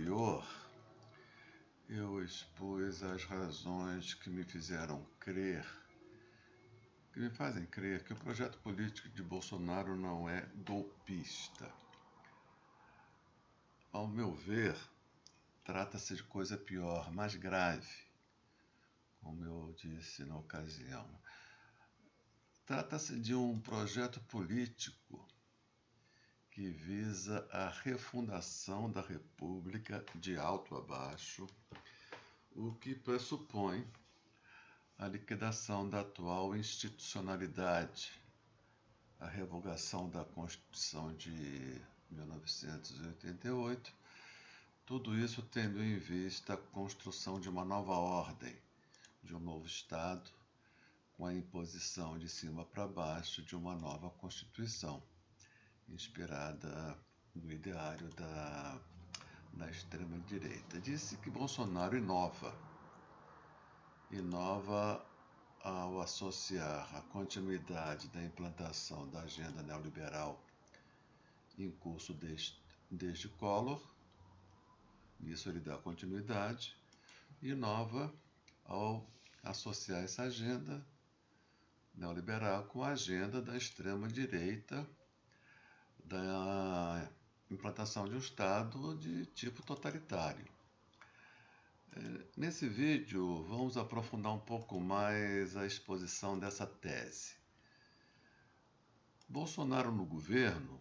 Anterior, eu expus as razões que me fizeram crer, que me fazem crer que o projeto político de Bolsonaro não é golpista. Ao meu ver, trata-se de coisa pior, mais grave, como eu disse na ocasião. Trata-se de um projeto político que visa a refundação da República de alto a baixo, o que pressupõe a liquidação da atual institucionalidade, a revogação da Constituição de 1988, tudo isso tendo em vista a construção de uma nova ordem, de um novo Estado, com a imposição de cima para baixo de uma nova Constituição, inspirada no ideário da extrema-direita. Disse que Bolsonaro inova ao associar a continuidade da implantação da agenda neoliberal em curso desde Collor, isso ele dá continuidade, e inova ao associar essa agenda neoliberal com a agenda da extrema-direita da implantação de um Estado de tipo totalitário. Nesse vídeo, vamos aprofundar um pouco mais a exposição dessa tese. Bolsonaro no governo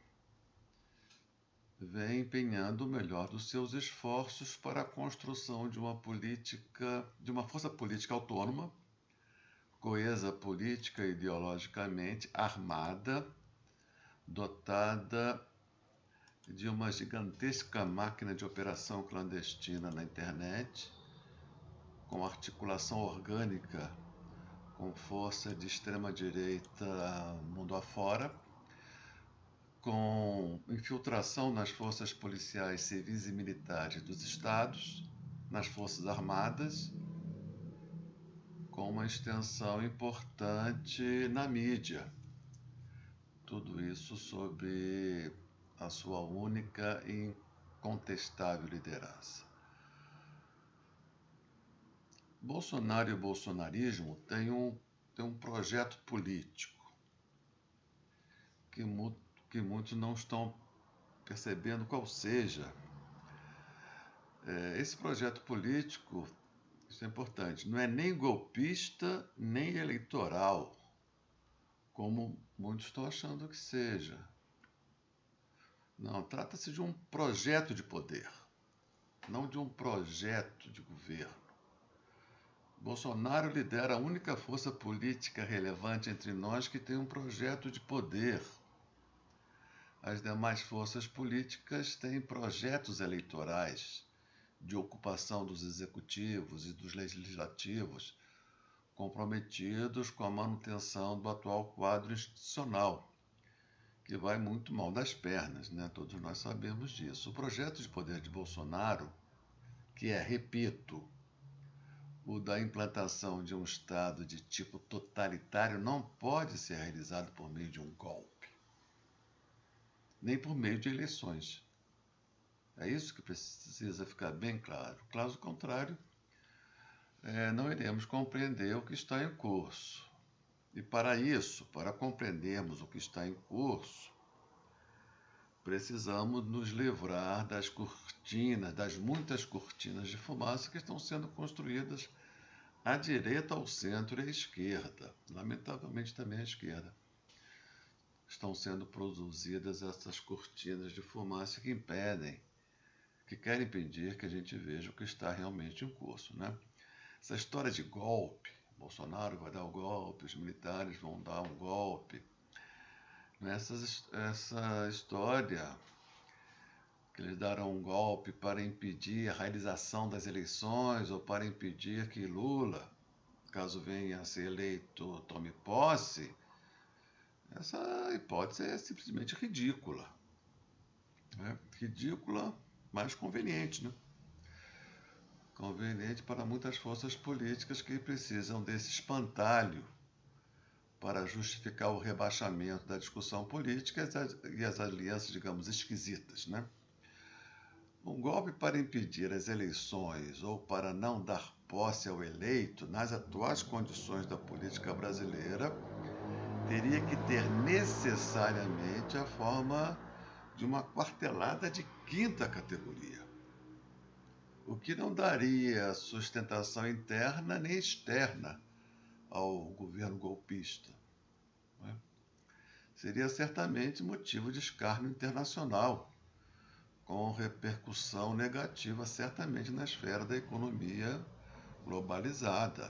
vem empenhando o melhor dos seus esforços para a construção de uma força política autônoma, coesa política e ideologicamente, armada, dotada de uma gigantesca máquina de operação clandestina na internet, com articulação orgânica com força de extrema-direita mundo afora, com infiltração nas forças policiais, civis e militares dos estados, nas forças armadas, com uma extensão importante na mídia. Tudo isso sob a sua única e incontestável liderança. Bolsonaro e o bolsonarismo têm um projeto político que muitos não estão percebendo qual seja. Esse projeto político, isso é importante, não é nem golpista nem eleitoral, como muitos estão achando que seja. Não, trata-se de um projeto de poder, não de um projeto de governo. Bolsonaro lidera a única força política relevante entre nós que tem um projeto de poder. As demais forças políticas têm projetos eleitorais de ocupação dos executivos e dos legislativos, comprometidos com a manutenção do atual quadro institucional, que vai muito mal das pernas, né? Todos nós sabemos disso. O projeto de poder de Bolsonaro, que é, repito, o da implantação de um Estado de tipo totalitário, não pode ser realizado por meio de um golpe, nem por meio de eleições. É isso que precisa ficar bem claro. Caso contrário, não iremos compreender o que está em curso. E para isso, para compreendermos o que está em curso, precisamos nos livrar das cortinas, das muitas cortinas de fumaça que estão sendo construídas à direita, ao centro e à esquerda. Lamentavelmente também à esquerda. Estão sendo produzidas essas cortinas de fumaça que querem impedir que a gente veja o que está realmente em curso, né? Essa história de golpe, Bolsonaro vai dar o golpe, os militares vão dar um golpe. Essa história que eles darão um golpe para impedir a realização das eleições ou para impedir que Lula, caso venha a ser eleito, tome posse, essa hipótese é simplesmente ridícula. Ridícula, mas conveniente, né? Conveniente para muitas forças políticas que precisam desse espantalho para justificar o rebaixamento da discussão política e as alianças, digamos, esquisitas, né? Um golpe para impedir as eleições ou para não dar posse ao eleito, nas atuais condições da política brasileira, teria que ter necessariamente a forma de uma quartelada de quinta categoria, o que não daria sustentação interna nem externa ao governo golpista. Né? Seria certamente motivo de escárnio internacional, com repercussão negativa certamente na esfera da economia globalizada.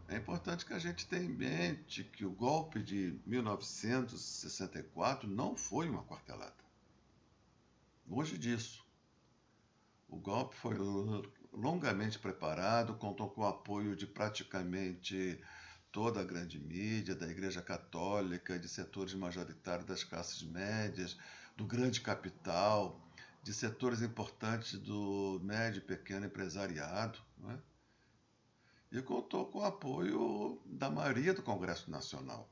É importante que a gente tenha em mente que o golpe de 1964 não foi uma quartelada. Longe disso. O golpe foi longamente preparado, contou com o apoio de praticamente toda a grande mídia, da Igreja Católica, de setores majoritários das classes médias, do grande capital, de setores importantes do médio e pequeno empresariado, não é? E contou com o apoio da maioria do Congresso Nacional,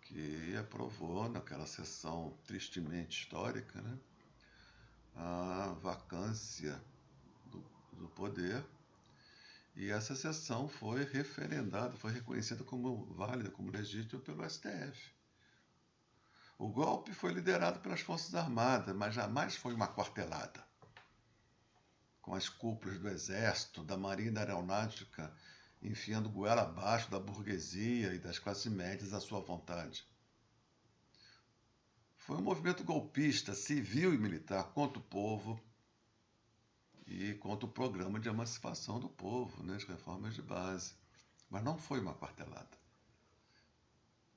que aprovou naquela sessão tristemente histórica, né, a vacância do poder, e essa sessão foi referendada, foi reconhecida como válida, como legítima pelo STF. O golpe foi liderado pelas Forças Armadas, mas jamais foi uma quartelada, com as cúpulas do Exército, da Marinha e da Aeronáutica enfiando goela abaixo da burguesia e das classes médias à sua vontade. Foi um movimento golpista, civil e militar contra o povo e contra o programa de emancipação do povo, né, as reformas de base. Mas não foi uma quartelada.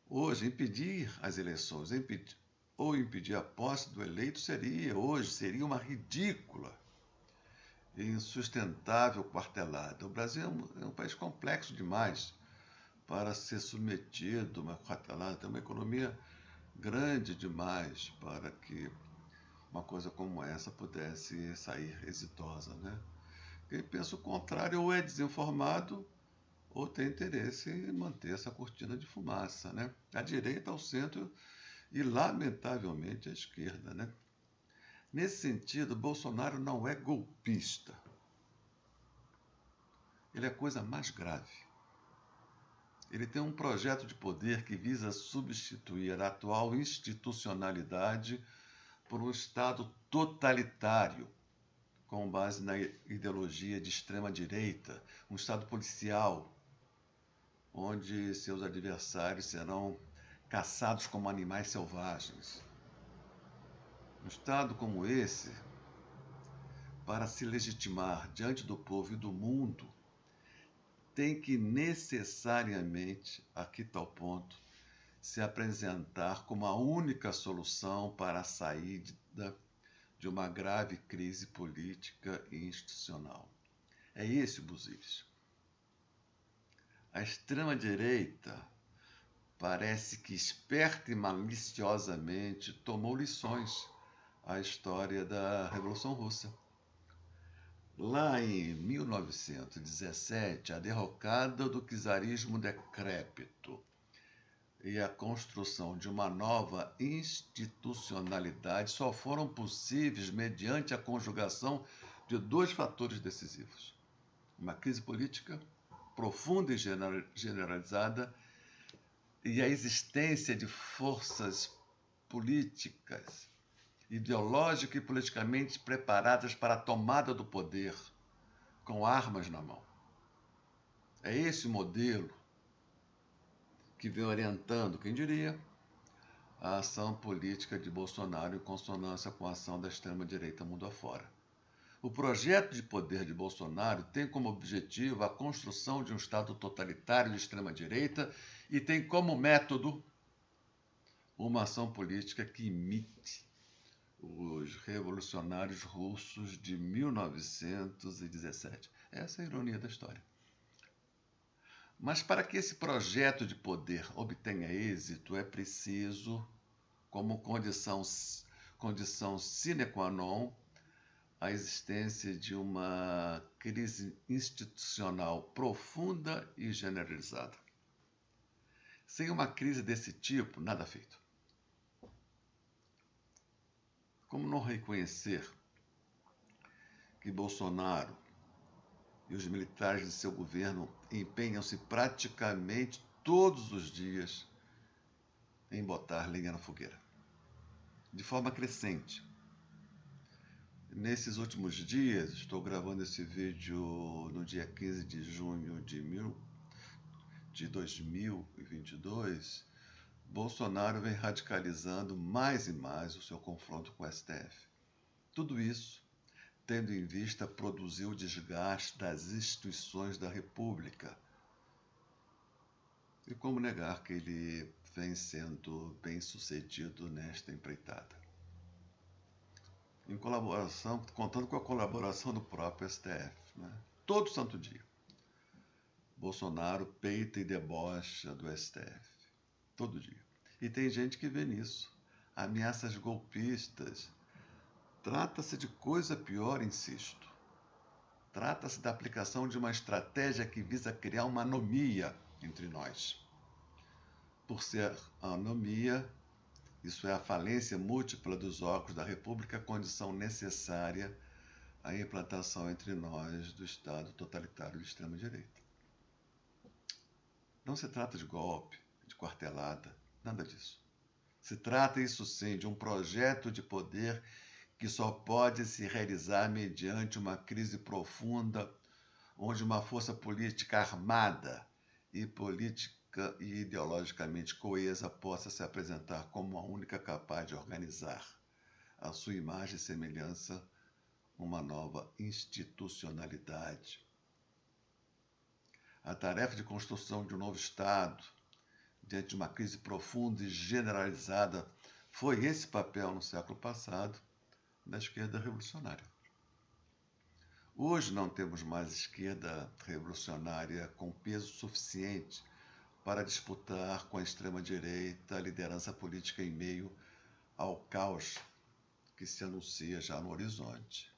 Hoje, impedir as eleições ou impedir a posse do eleito seria uma ridícula e insustentável quartelada. O Brasil é um país complexo demais para ser submetido a uma quartelada. Tem uma economia grande demais para que uma coisa como essa pudesse sair exitosa, né? Quem pensa o contrário ou é desinformado ou tem interesse em manter essa cortina de fumaça, né? A direita, ao centro e, lamentavelmente, a esquerda, né? Nesse sentido, Bolsonaro não é golpista. Ele é a coisa mais grave. Ele tem um projeto de poder que visa substituir a atual institucionalidade por um Estado totalitário, com base na ideologia de extrema-direita, um Estado policial, onde seus adversários serão caçados como animais selvagens. Um Estado como esse, para se legitimar diante do povo e do mundo, tem que necessariamente, aqui está o ponto, se apresentar como a única solução para a saída de uma grave crise política e institucional. É esse o Buziris. A extrema-direita parece que esperta e maliciosamente tomou lições à história da Revolução Russa. Lá em 1917, a derrocada do czarismo decrépito e a construção de uma nova institucionalidade só foram possíveis mediante a conjugação de dois fatores decisivos: uma crise política profunda e generalizada e a existência de forças políticas, ideológicas e politicamente preparadas para a tomada do poder, com armas na mão. É esse o modelo que vem orientando, quem diria, a ação política de Bolsonaro em consonância com a ação da extrema-direita mundo afora. O projeto de poder de Bolsonaro tem como objetivo a construção de um Estado totalitário de extrema-direita e tem como método uma ação política que imite os revolucionários russos de 1917. Essa é a ironia da história. Mas para que esse projeto de poder obtenha êxito, é preciso, como condição sine qua non, a existência de uma crise institucional profunda e generalizada. Sem uma crise desse tipo, nada feito. Como não reconhecer que Bolsonaro e os militares de seu governo empenham-se praticamente todos os dias em botar lenha na fogueira, de forma crescente. Nesses últimos dias, estou gravando esse vídeo no dia 15 de junho de 2022, Bolsonaro vem radicalizando mais e mais o seu confronto com o STF. Tudo isso tendo em vista produzir o desgaste das instituições da República. E como negar que ele vem sendo bem sucedido nesta empreitada? Em colaboração, contando com a colaboração do próprio STF, né? Todo santo dia. Bolsonaro peita e debocha do STF. Todo dia. E tem gente que vê nisso ameaças golpistas. Trata-se de coisa pior, insisto. Trata-se da aplicação de uma estratégia que visa criar uma anomia entre nós. Por ser a anomia, isso é a falência múltipla dos órgãos da República, a condição necessária à implantação entre nós do Estado totalitário de extrema-direita. Não se trata de golpe, de quartelada, nada disso. Se trata, isso sim, de um projeto de poder que só pode se realizar mediante uma crise profunda, onde uma força política armada e política e ideologicamente coesa possa se apresentar como a única capaz de organizar a sua imagem e semelhança uma nova institucionalidade. A tarefa de construção de um novo Estado, diante de uma crise profunda e generalizada, foi esse papel no século passado da esquerda revolucionária. Hoje não temos mais esquerda revolucionária com peso suficiente para disputar com a extrema-direita a liderança política em meio ao caos que se anuncia já no horizonte.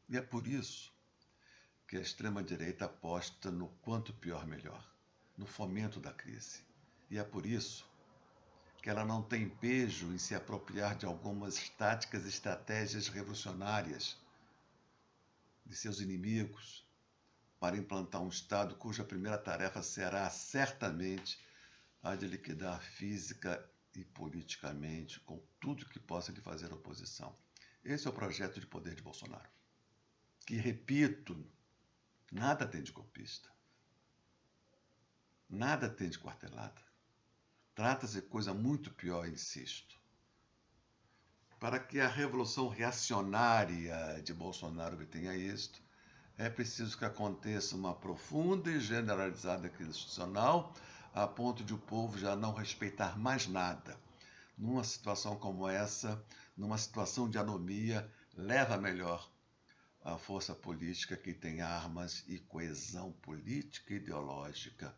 E é por isso que a extrema-direita aposta no quanto pior melhor, no fomento da crise. E é por isso que ela não tem pejo em se apropriar de algumas táticas e estratégias revolucionárias de seus inimigos para implantar um Estado cuja primeira tarefa será certamente a de liquidar física e politicamente com tudo que possa lhe fazer oposição. Esse é o projeto de poder de Bolsonaro, que, repito, nada tem de golpista, nada tem de quartelada. Trata-se de coisa muito pior, insisto. Para que a revolução reacionária de Bolsonaro obtenha êxito, é preciso que aconteça uma profunda e generalizada crise institucional, a ponto de o povo já não respeitar mais nada. Numa situação como essa, numa situação de anomia, leva melhor a força política que tem armas e coesão política e ideológica.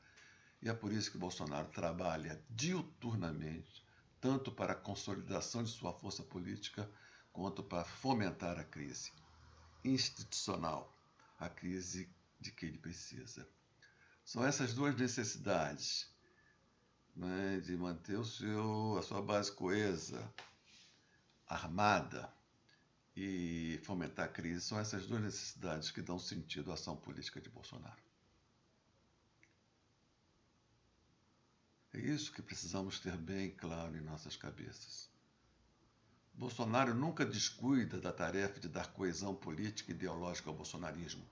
E é por isso que Bolsonaro trabalha diuturnamente, tanto para a consolidação de sua força política, quanto para fomentar a crise institucional, a crise de que ele precisa. São essas duas necessidades, né, de manter a sua base coesa, armada, e fomentar a crise, são essas duas necessidades que dão sentido à ação política de Bolsonaro. É isso que precisamos ter bem claro em nossas cabeças. Bolsonaro nunca descuida da tarefa de dar coesão política e ideológica ao bolsonarismo,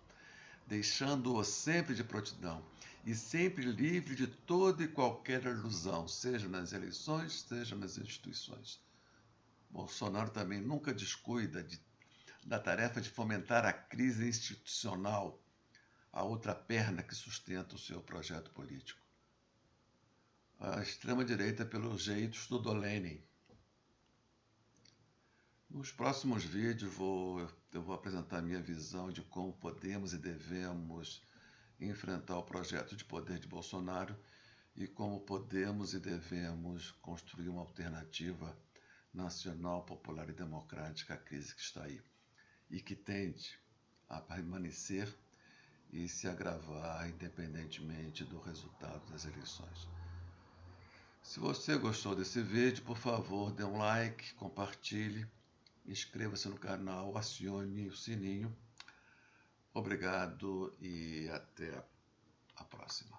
deixando-o sempre de prontidão e sempre livre de toda e qualquer ilusão, seja nas eleições, seja nas instituições. Bolsonaro também nunca descuida da tarefa de fomentar a crise institucional, a outra perna que sustenta o seu projeto político. A extrema-direita, pelo jeito, estudou Lenin. Nos próximos vídeos eu vou apresentar a minha visão de como podemos e devemos enfrentar o projeto de poder de Bolsonaro e como podemos e devemos construir uma alternativa nacional, popular e democrática à crise que está aí e que tende a permanecer e se agravar independentemente do resultado das eleições. Se você gostou desse vídeo, por favor, dê um like, compartilhe, inscreva-se no canal, acione o sininho. Obrigado e até a próxima.